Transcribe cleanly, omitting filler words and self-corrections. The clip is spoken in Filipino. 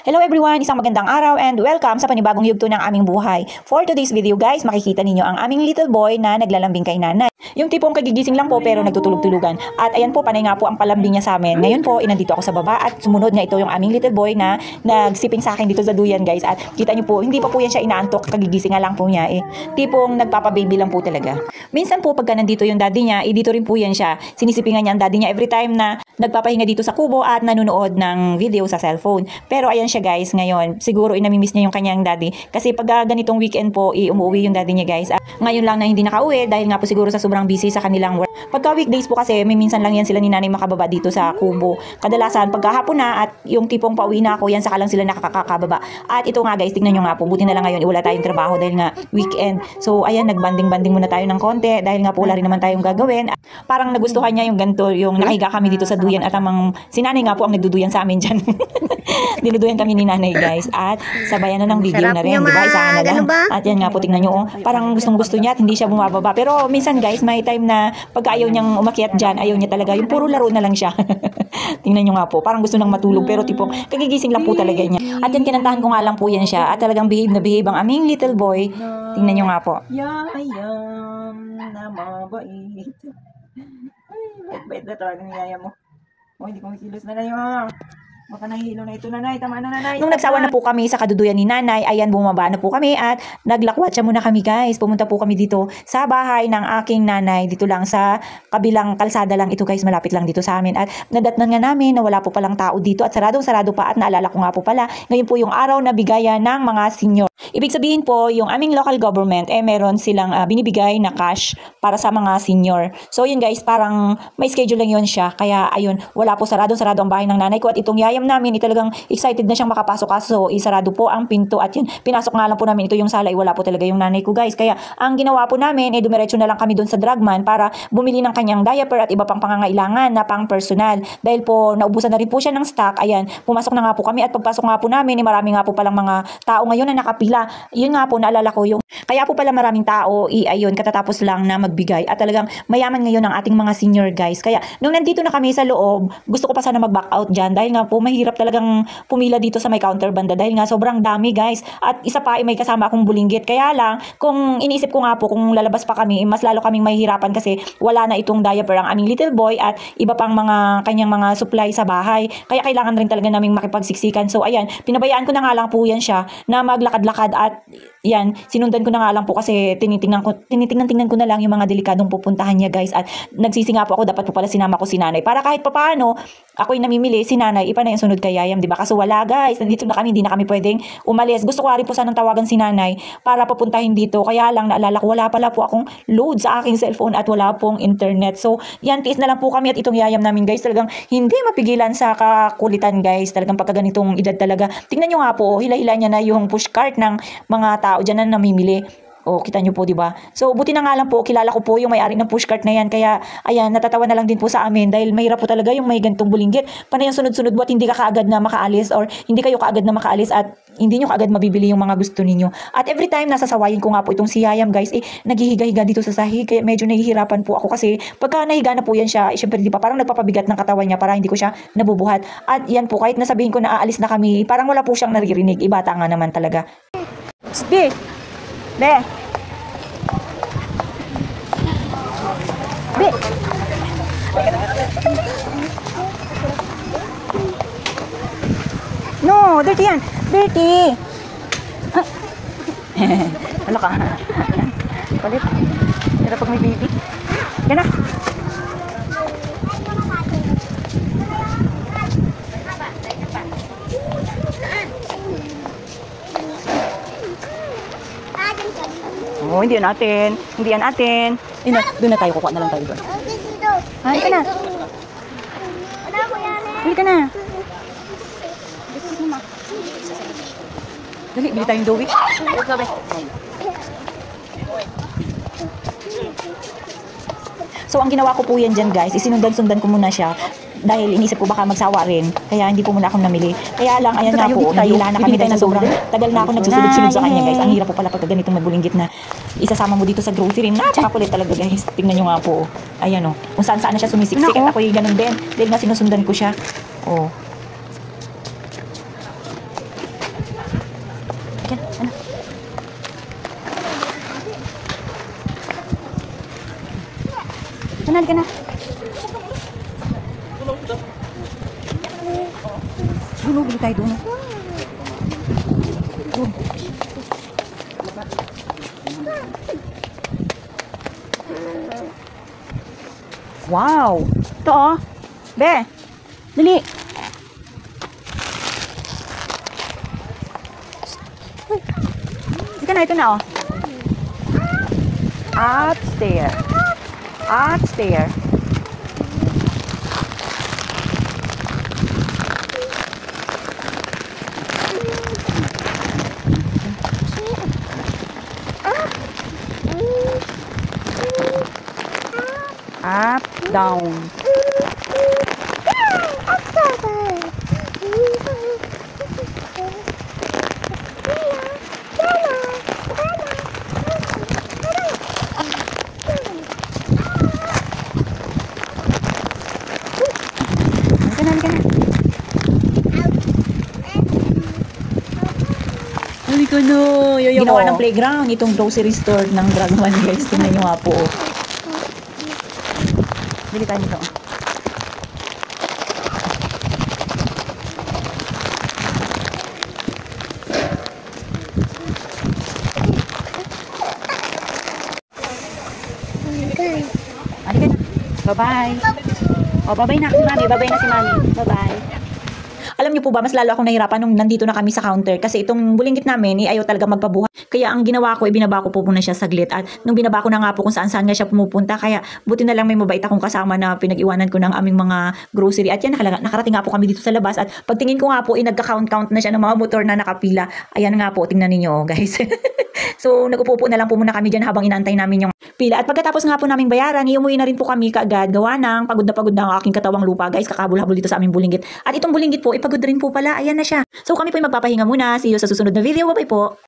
Hello everyone, isang magandang araw and welcome sa panibagong yugto ng aming buhay. For today's video guys, makikita ninyo ang aming little boy na naglalambing kay nanay. Yung tipong kagigising lang po pero nagtutulog-tulugan. At ayan po, panay nga po ang palambing niya sa amin. Ngayon po, inandito ako sa baba at sumunod nga ito yung aming little boy na nagsiping sa akin dito sa duyan guys. At kita niyo po, hindi pa po yan siya inaantok, kagigising nga lang po niya eh. Tipong nagpapababy lang po talaga. Minsan po pagka nandito yung daddy niya, dito rin po yan siya. Sinisipingan niya ang daddy niya every time na nagpapahinga dito sa kubo at nanonood ng video sa cellphone. Pero ayan siya guys, ngayon siguro inamimiss niya yung kanyang daddy kasi pag ganitong weekend po umuwi yung daddy niya guys. At ngayon lang na hindi nakauwi dahil nga po siguro sa sobrang busy sa kanilang work. Pagka weekdays po kasi may minsan lang yan sila ni nanay makababa dito sa kubo. Kadalasan pagkahapon na at yung tipong pauwi na ako, yan saka lang sila nakakababa. At ito nga guys, tignan nyo nga po, buti na lang ngayon wala tayong trabaho dahil nga weekend. So ayan, nagbanding-banding muna tayo ng konti dahil nga po wala rin naman tayong gagawin. Parang nagustuhan niya yung ganito, yung nakahiga kami dito sa duyan at amang sinanay nga po ang nagduduyan sa amin dyan. Dinuduyan kami ni nanay guys at sabayan na ng video na rin, di ba? Isahan na lang. At yan nga po, tingnan nyo, oh, parang gustong-gusto niya at hindi siya bumababa. Pero minsan guys, may time na pag ayaw niyang umakyat dyan, ayaw niya talaga. Yung puro laro na lang siya. Tingnan nyo nga po, parang gusto nang matulog pero tipong kagigising lang po talaga niya. At yan, kinantahan ko nga lang po yan siya at talagang behave na behave ang aming little boy. Tingnan nyo nga po. Yayam na mabait. Ay, bait na talaga ng yaya mo. Oh, hindi ko makilos na yun. Baka nahihilo na ito, nanay. Tama na, nanay. Nung nagsawa na po kami sa kaduduyan ni nanay, ayan, bumaba na po kami at naglakwatsa muna kami guys. Pumunta po kami dito sa bahay ng aking nanay. Dito lang sa kabilang kalsada lang ito guys. Malapit lang dito sa amin. At nadatnan nga namin na wala po palang tao dito at saradong-sarado pa. At naalala ko nga po pala, ngayon po yung araw na bigayan ng mga senior. Ibig sabihin po, yung aming local government, meron silang binibigay na cash para sa mga senior. So yun guys, parang may schedule lang yun siya. Kaya ayun, wala po, saradong-sarado ang bahay ng nanay ko. At itong yayam namin, talagang excited na siyang makapasok. Kaso isarado po ang pinto at yun, pinasok nga lang po namin ito yung sala. Wala po talaga yung nanay ko guys. Kaya ang ginawa po namin, dumiretso na lang kami doon sa drugman para bumili ng kanyang diaper at iba pang pangangailangan na pang personal. Dahil po naubusan na rin po siya ng stock. Ayan, pumasok na nga po kami at pagpasok nga po namin, marami nga po palang mga tao ngayon na nakapila. Yun nga po, naalala ko yung kaya po pala maraming tao, ayun, katatapos lang na magbigay at talagang mayaman ngayon ang ating mga senior guys. Kaya nung nandito na kami sa loob, gusto ko pa sana mag-back out dyan dahil nga po mahirap talagang pumila dito sa may counter banda dahil nga sobrang dami guys. At isa pa may kasama akong bulinggit. Kaya lang, kung iniisip ko nga po kung lalabas pa kami, mas lalo kaming mahihirapan kasi wala na itong diaper ang aming little boy at iba pang mga kanyang mga supply sa bahay. Kaya kailangan rin talaga naming makipagsiksikan. So ayan, pinabayaan ko na nga lang po yan siya na maglakad-lakad at yan, sinundan ko na nga lang po kasi tinitingnan ko na lang yung mga delikadong pupuntahan niya guys. At nagsisi nga po ako, dapat po pala sinama ko si nanay para kahit papaano ako'y namimili, si nanay ipa na yung sunod kay yayam, di ba? Kaso wala guys, nandito na kami, hindi na kami pwedeng umalis. Gusto ko rin po sanang tawagan si nanay para papuntahin dito, kaya lang naalala ko wala pala po akong load sa aking cellphone at wala pong internet. So yan, tiis na lang po kami at itong yayam namin guys, talagang hindi mapigilan sa kakulitan guys. Talagang pagkaganitong edad talaga, tingnan nyo nga po, hila-hila niya na yung pushcart ng mga tao dyan na namimili. O, kita nyo po, di ba? So, buti na nga lang po, kilala ko po yung may-ari ng pushcart na yan. Kaya, ayan, natatawa na lang din po sa amin dahil mahirap po talaga yung may gantong bulinggit. Panay yung sunod-sunod buat hindi ka kaagad na makaalis or hindi kayo kaagad na makaalis at hindi nyo kaagad mabibili yung mga gusto ninyo. At every time, nasasawayin ko nga po itong si Yayam, guys, naghihiga-higa dito sa sahig. Kaya medyo nahihirapan po ako kasi pagka nahiga na po yan siya, syempre, di ba, parang nagpapabigat ng katawan niya para hindi ko siya nabubuhat. At yan po, kahit nasabihin ko na aalis na kami, parang wala po siyang naririnig. Ibata nga naman talaga. Be! Be! Be! No, dirty yan. Dirty. Wala ka. Kulit. Pero pag may baby. Yan na. Oh, hindi yan atin. Hindi yan atin. Doon na tayo. Kukuha na lang tayo doon. Halika ka na. Halika na. Dali, bili tayong dowi. So, ang ginawa ko po yan dyan guys, isinundan-sundan ko muna siya. Dahil inisip ko baka magsawa rin. Kaya hindi po muna ako namili. Kaya lang, ayan nga po, nahila na kami dahil sa sobrang tagal na ako nagsusunod-sunod sa kanya guys. Ang hirap po pala pagka ganitong magbulinggit na isasama mo dito sa grocery. Napakakulit talaga guys. Tingnan nyo nga po. Ayan o. Kung saan-saan na siya sumisiksik. At ako yung ganun din. Dahil nga sinusundan ko siya. Oh. na, halika na. Doon, bili tayo doon. Doon. Wow! Ito oh. Be! Dali! Sige na, ito na oh. Upstairs. Upstairs. Up, down. Halika na, yaya mo. Ginawa ng playground, itong grocery store ng Dragman guys. Tingnan nyo nga po. Bili tayo nito. Halika na. Bye-bye. O, bye-bye na si mami. Bye-bye na si mami. Bye-bye. Alam niyo po ba, mas lalo akong nahirapan nung nandito na kami sa counter kasi itong bulinggit namin, ayaw talaga magpabuhat. Kaya ang ginawa ko, ibinaba ko po muna siya saglit. At nung binaba ko na nga po kung saan-saan nga siya pumupunta, kaya buti na lang may mabait akong kasama na pinag-iwanan ko ng aming mga grocery. At yan, nakarating nga po kami dito sa labas. At pagtingin ko nga po, nagka-count-count na siya ng mga motor na nakapila. Ayan nga po, tingnan ninyo guys. So, nag-upo na lang po muna kami dyan habang inaantay namin yung pila. At pagkatapos nga po naming bayaran, iumuwi na rin po kami kaagad. Gawa ng pagod na ang aking katawang lupa. Guys, kakabul-habol dito sa aming bulinggit. At itong bulinggit po, ipagod rin po pala. Ayan na siya. So, kami po magpapahinga muna. See you sa susunod na video. Bye-bye po.